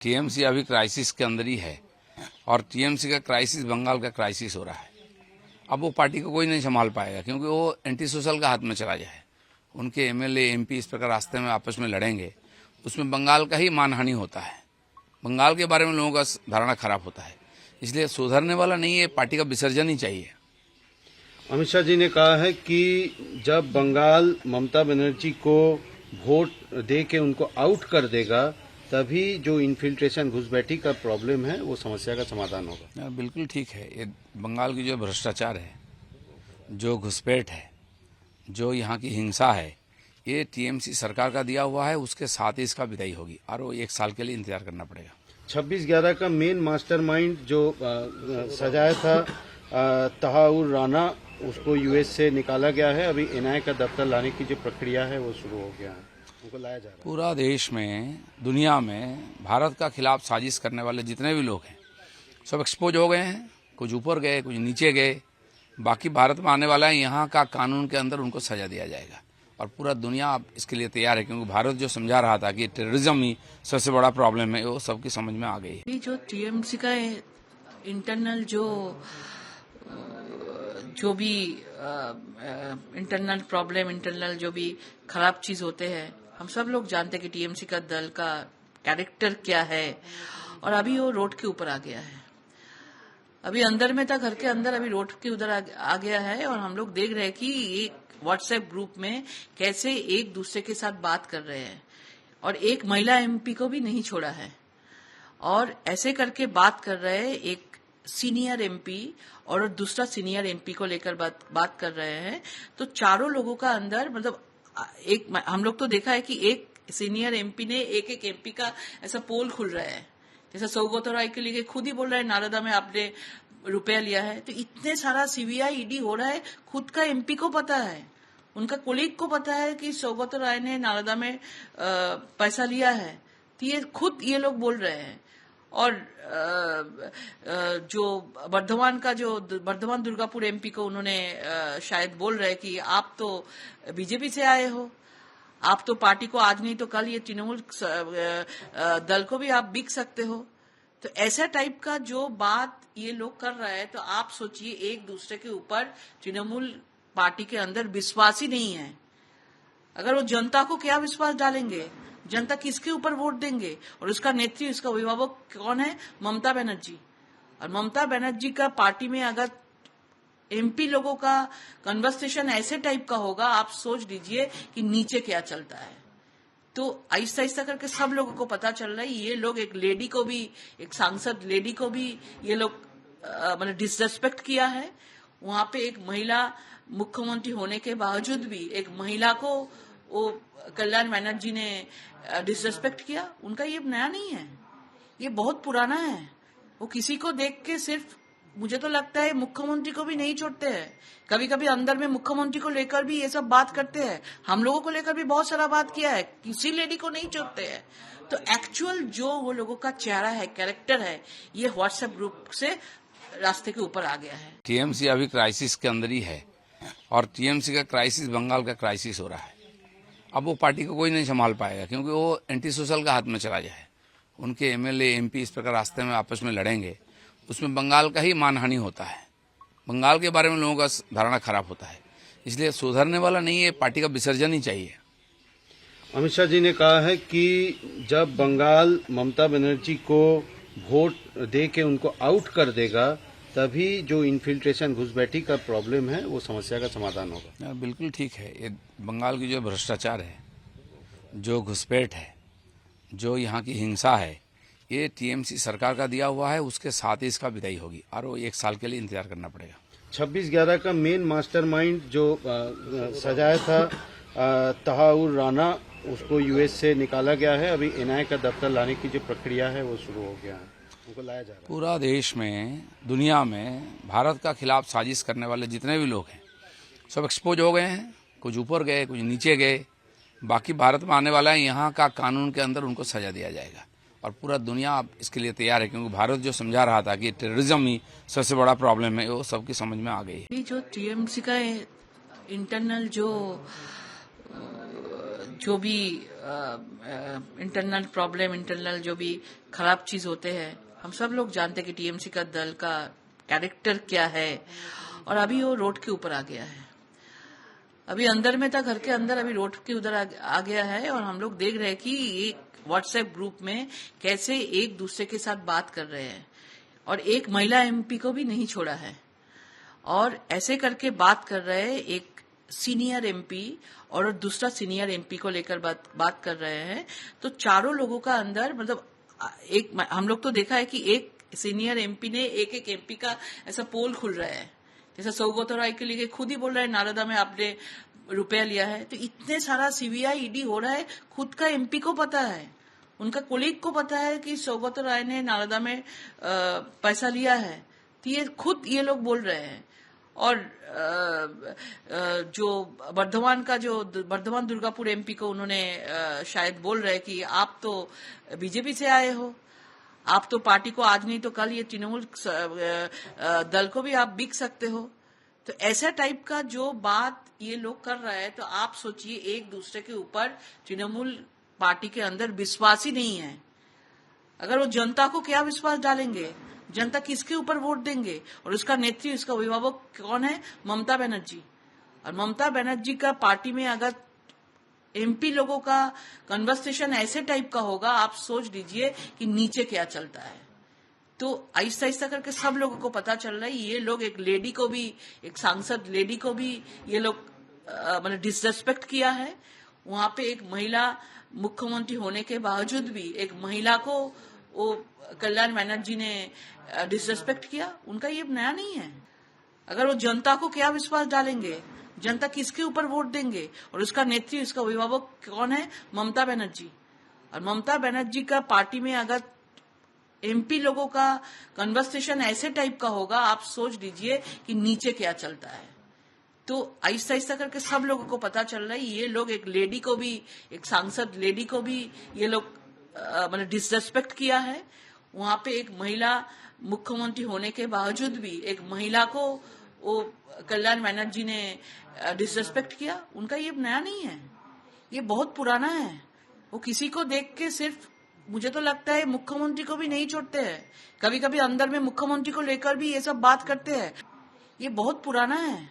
TMC अभी crisis के अंदर ही है और टीएमसी का क्राइसिस बंगाल का क्राइसिस हो रहा है। अब वो पार्टी को कोई नहीं संभाल पाएगा क्योंकि वो एंटी सोशल का हाथ में चला जाए। उनके एमएलए एमपी इस प्रकार रास्ते में आपस में लड़ेंगे, उसमें बंगाल का ही मानहानि होता है। बंगाल के बारे में लोगों का धारणा खराब होता है, इसलिए सुधरने वाला नहीं है। पार्टी का विसर्जन ही चाहिए। अमित शाह जी ने कहा है कि जब बंगाल ममता बनर्जी को वोट दे के उनको आउट कर देगा तभी जो इन्फिल्ट्रेशन घुसपैठी का प्रॉब्लम है वो समस्या का समाधान होगा। बिल्कुल ठीक है। ये बंगाल की जो भ्रष्टाचार है, जो घुसपैठ है, जो यहाँ की हिंसा है, ये टीएमसी सरकार का दिया हुआ है। उसके साथ ही इसका विदाई होगी और वो 1 साल के लिए इंतजार करना पड़ेगा। 26/11 का मेन मास्टरमाइंड जो सजाया था तहाउर राना, उसको यूएस से निकाला गया है। अभी एनआईए का दफ्तर लाने की जो प्रक्रिया है वो शुरू हो गया है, उनको लाया जा रहा है। पूरा देश में, दुनिया में भारत का खिलाफ साजिश करने वाले जितने भी लोग हैं सब एक्सपोज हो गए हैं। कुछ ऊपर गए, कुछ नीचे गए। बाकी भारत में आने वाला है, यहाँ का कानून के अंदर उनको सजा दिया जाएगा और पूरा दुनिया अब इसके लिए तैयार है क्योंकि भारत जो समझा रहा था कि टेररिज्म ही सबसे बड़ा प्रॉब्लम है, वो सबकी समझ में आ गई है। जो टीएमसी का इंटरनल जो भी इंटरनल प्रॉब्लम, इंटरनल जो भी खराब चीज होते हैं, हम सब लोग जानते हैं कि टीएमसी का दल का कैरेक्टर क्या है। और अभी वो रोड के ऊपर आ गया है। अभी अंदर में था, घर के अंदर, अभी रोड के उधर आ गया है। और हम लोग देख रहे हैं कि एक व्हाट्सएप ग्रुप में कैसे एक दूसरे के साथ बात कर रहे हैं और एक महिला एमपी को भी नहीं छोड़ा है। और ऐसे करके बात कर रहे हैं, एक सीनियर एमपी और दूसरा सीनियर एमपी को लेकर बात कर रहे हैं। तो चारों लोगों का अंदर मतलब एक, हम लोग तो देखा है कि एक सीनियर एमपी ने एक एमपी का ऐसा पोल खुल रहा है, जैसे सौगत राय के लिए खुद ही बोल रहा है नालंदा में आपने रुपया लिया है। तो इतने सारा सीबीआई ईडी हो रहा है, खुद का एमपी को पता है, उनका कोलीग को पता है कि सौगत राय ने नालंदा में पैसा लिया है। तो ये खुद ये लोग बोल रहे हैं। और जो बर्धमान दुर्गापुर एमपी को उन्होंने शायद बोल रहे कि आप तो बीजेपी से आए हो, आप तो पार्टी को आज नहीं तो कल ये तृणमूल दल को भी आप बिक सकते हो। तो ऐसा टाइप का जो बात ये लोग कर रहे हैं, तो आप सोचिए एक दूसरे के ऊपर तृणमूल पार्टी के अंदर विश्वास ही नहीं है। अगर वो जनता को क्या विश्वास डालेंगे, जनता किसके ऊपर वोट देंगे? और उसका नेत्री, उसका अभिभावक कौन है? ममता बनर्जी। और ममता बनर्जी का पार्टी में अगर एमपी लोगों का कन्वर्सेशन ऐसे टाइप का होगा, आप सोच लीजिए कि नीचे क्या चलता है। तो आहिस्ता आहिस्ता करके सब लोगों को पता चल रहा है, ये लोग एक लेडी को भी, एक सांसद लेडी को भी ये लोग मतलब डिसरेस्पेक्ट किया है। वहां पे एक महिला मुख्यमंत्री होने के बावजूद भी एक महिला को वो कल्याण बनर्जी ने डिसरेस्पेक्ट किया। उनका ये नया नहीं है, ये बहुत पुराना है। वो किसी को देख के सिर्फ, मुझे तो लगता है मुख्यमंत्री को भी नहीं छोड़ते हैं। कभी कभी अंदर में मुख्यमंत्री को लेकर भी ये सब बात करते हैं। हम लोगों को लेकर भी बहुत सारा बात किया है, किसी लेडी को नहीं छोड़ते हैं। तो एक्चुअल जो वो लोगों का चेहरा है, कैरेक्टर है, ये व्हाट्सएप ग्रुप से रास्ते के ऊपर आ गया है। टीएमसी अभी क्राइसिस के अंदर ही है और टीएमसी का क्राइसिस बंगाल का क्राइसिस हो रहा है। अब वो पार्टी को कोई नहीं संभाल पाएगा क्योंकि वो एंटी सोशल का हाथ में चला जाए। उनके एमएलए एमपी इस प्रकार रास्ते में आपस में लड़ेंगे, उसमें बंगाल का ही मानहानि होता है। बंगाल के बारे में लोगों का धारणा खराब होता है, इसलिए सुधरने वाला नहीं है। पार्टी का विसर्जन ही चाहिए। अमित शाह जी ने कहा है कि जब बंगाल ममता बनर्जी को वोट दे के उनको आउट कर देगा तभी जो इन्फिल्ट्रेशन घुसपैठी का प्रॉब्लम है वो समस्या का समाधान होगा। बिल्कुल ठीक है। ये बंगाल की जो भ्रष्टाचार है, जो घुसपैठ है, जो यहाँ की हिंसा है, ये टीएमसी सरकार का दिया हुआ है। उसके साथ ही इसका विदाई होगी और वो 1 साल के लिए इंतजार करना पड़ेगा। 26/11 का मेन मास्टरमाइंड जो सजाया था तहाउर राना, उसको यूएस से निकाला गया है। अभी एनआईए का दफ्तर लाने की जो प्रक्रिया है वो शुरू हो गया है, उनको लाया जा रहा है। पूरा देश में, दुनिया में भारत का खिलाफ साजिश करने वाले जितने भी लोग हैं सब एक्सपोज हो गए हैं। कुछ ऊपर गए, कुछ नीचे गए। बाकी भारत में आने वाला है, यहाँ का कानून के अंदर उनको सजा दिया जाएगा और पूरा दुनिया अब इसके लिए तैयार है क्योंकि भारत जो समझा रहा था कि टेररिज्म ही सबसे बड़ा प्रॉब्लम है, वो सबकी समझ में आ गई है। जो टीएमसी का इंटरनल जो भी इंटरनल प्रॉब्लम, इंटरनल जो भी खराब चीज होते हैं, हम सब लोग जानते हैं कि टीएमसी का दल का कैरेक्टर क्या है। और अभी वो रोड के ऊपर आ गया है, अभी अंदर में था, घर के अंदर, अभी रोड के उधर आ गया है। और हम लोग देख रहे हैं कि एक व्हाट्सएप ग्रुप में कैसे एक दूसरे के साथ बात कर रहे हैं, और एक महिला एमपी को भी नहीं छोड़ा है, और ऐसे करके बात कर रहे हैं। एक सीनियर एमपी और दूसरा सीनियर एमपी को लेकर बात कर रहे हैं। तो चारों लोगों का अंदर, मतलब एक, हम लोग तो देखा है कि एक सीनियर एमपी ने एक एमपी का ऐसा पोल खुल रहा है, जैसा सौगत राय के लिए खुद ही बोल रहा है नालंदा में आपने रुपया लिया है। तो इतने सारा सीबीआई ईडी हो रहा है, खुद का एमपी को पता है, उनका कोलीग को पता है कि सौगत राय ने नालंदा में पैसा लिया है। तो ये खुद ये लोग बोल रहे हैं। और जो बर्धमान दुर्गापुर एमपी को उन्होंने शायद बोल रहे कि आप तो बीजेपी से आए हो, आप तो पार्टी को आज नहीं तो कल ये तृणमूल दल को भी आप बिक सकते हो। तो ऐसा टाइप का जो बात ये लोग कर रहे हैं, तो आप सोचिए एक दूसरे के ऊपर तृणमूल पार्टी के अंदर विश्वास ही नहीं है। अगर वो जनता को क्या विश्वास डालेंगे, जनता किसके ऊपर वोट देंगे? और उसका नेत्री, उसका अभिभावक कौन है? ममता बनर्जी। और ममता बनर्जी का पार्टी में अगर एमपी लोगों का कन्वर्सेशन ऐसे टाइप का होगा, आप सोच लीजिए कि नीचे क्या चलता है। तो आहिस्ता आहिस्ता करके सब लोगों को पता चल रहा है, ये लोग एक लेडी को भी, एक सांसद लेडी को भी ये लोग मतलब डिसरेस्पेक्ट किया है। वहां पे एक महिला मुख्यमंत्री होने के बावजूद भी एक महिला को वो कल्याण बनर्जी ने डिसरेस्पेक्ट किया। उनका ये नया नहीं है। अगर वो जनता को क्या विश्वास डालेंगे, जनता किसके ऊपर वोट देंगे? और उसका नेत्री, उसका अभिभावक कौन है? ममता बनर्जी। और ममता बनर्जी का पार्टी में अगर एमपी लोगों का कन्वर्सेशन ऐसे टाइप का होगा, आप सोच लीजिए कि नीचे क्या चलता है। तो आहिस्ता आहिस्ता करके सब लोगों को पता चल रहा है, ये लोग एक लेडी को भी, एक सांसद लेडी को भी ये लोग मतलब डिसरेस्पेक्ट किया है। वहां पे एक महिला मुख्यमंत्री होने के बावजूद भी एक महिला को वो कल्याण बनर्जी ने डिसरेस्पेक्ट किया। उनका ये नया नहीं है, ये बहुत पुराना है। वो किसी को देख के सिर्फ, मुझे तो लगता है मुख्यमंत्री को भी नहीं छोड़ते हैं, कभी कभी अंदर में मुख्यमंत्री को लेकर भी ये सब बात करते हैं। ये बहुत पुराना है।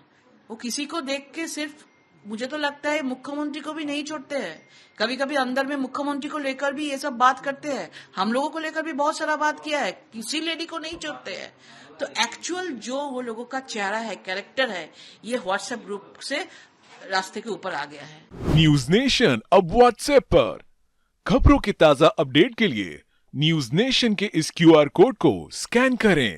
वो किसी को देख के सिर्फ, मुझे तो लगता है मुख्यमंत्री को भी नहीं छोड़ते हैं, कभी कभी अंदर में मुख्यमंत्री को लेकर भी ये सब बात करते हैं। हम लोगों को लेकर भी बहुत सारा बात किया है, किसी लेडी को नहीं छोड़ते हैं। तो एक्चुअल जो वो लोगों का चेहरा है, कैरेक्टर है, ये व्हाट्सएप ग्रुप से रास्ते के ऊपर आ गया है। न्यूज नेशन अब व्हाट्सएप पर खबरों के ताजा अपडेट के लिए न्यूज नेशन के इस क्यूआर कोड को स्कैन करें